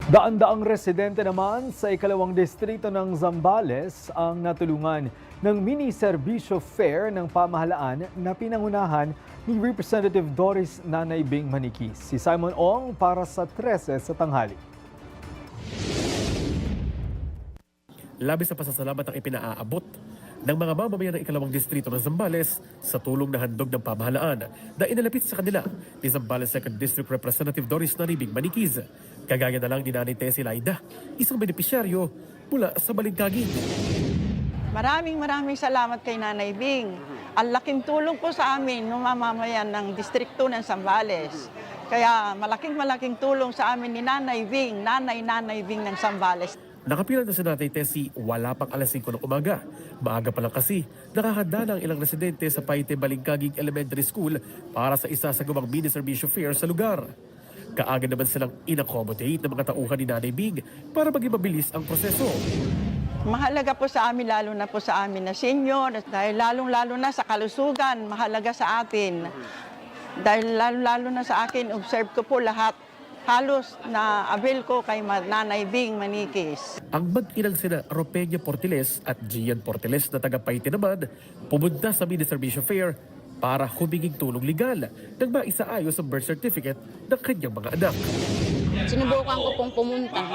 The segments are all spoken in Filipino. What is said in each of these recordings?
Daan-daang residente naman sa ikalawang distrito ng Zambales ang natulungan ng mini-serbisyo fair ng pamahalaan na pinangunahan ni Representative Doris Nanay Bing Manikis. Si Simon Ong para sa 13 sa tanghali. Labis na pasasalamat ang ipinaaabot ng mga mamamayan ng ikalawang distrito ng Zambales sa tulong na handog ng pamahalaan na inalapit sa kanila ni Zambales 2nd District Representative Doris Nanay Bing Manikis. Kagaya na lang ni Nanay Tessie Laida, isang benepisyaryo mula sa Balingkagin. Maraming salamat kay Nanay Bing. Ang laking tulong po sa amin ng mamamayan ng distrito ng Zambales. Kaya malaking tulong sa amin ni Nanay Bing, Nanay Bing ng Zambales. Nakapilan na si Nanay Tessie wala pang alas 5 ng umaga. Maaga pa lang kasi nakahanda na ang ilang residente sa Paite Balingkaging Elementary School para sa isa sa gawang mini-serbisyo fair sa lugar. Kaagad naman silang in-accommodate ng mga tauhan ni Nanay Bing para maging mabilis ang proseso. Mahalaga po sa amin, lalo na po sa amin na senior, dahil lalong-lalo na sa kalusugan, mahalaga sa atin. Dahil lalo-lalo na sa akin, observe ko po lahat. Halos na avail ko kay Nanay Bing Manikis. Ang mag-inang sina Ropeña Porteles at Gian Porteles na taga Paite naman pumunta sa mini-serbisyo fair para huminging tulong legal nang maisaayos ang birth certificate ng kanyang mga anak. Sinubukan ko pong pumunta.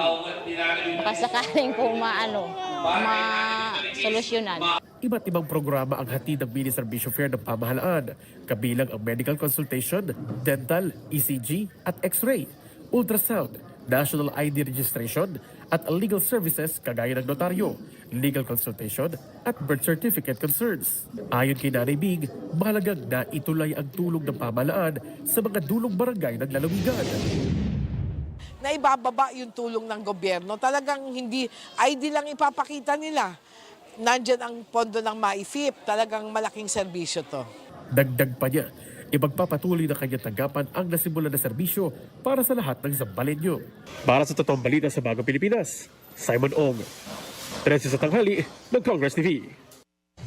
Baka sakaling po ma-solusyonan. Iba't ibang programa ang hatid ng mini-serbisyo fair ng pamahalaan, kabilang ang medical consultation, dental, ECG at X-ray, ultrasound, national ID registration at legal services kagaya ng notaryo, legal consultation at birth certificate concerns. Ayon kay Nanay Bing, mahalagang na itulay ang tulong ng pamahalaan sa mga dulong barangay ng lalawigan. Na ibababa yung tulong ng gobyerno. Talagang hindi ID lang ipapakita nila. Nandyan ang pondo ng MyFIP. Talagang malaking serbisyo to. Dagdag pa niya, ipagpapatuloy na kanyang tanggapan ang nasimulan na serbisyo para sa lahat ng Zambalenyo. Para sa totoong balita sa Bagong Pilipinas, Simon Ong, 13 sa tanghali ng Congress TV.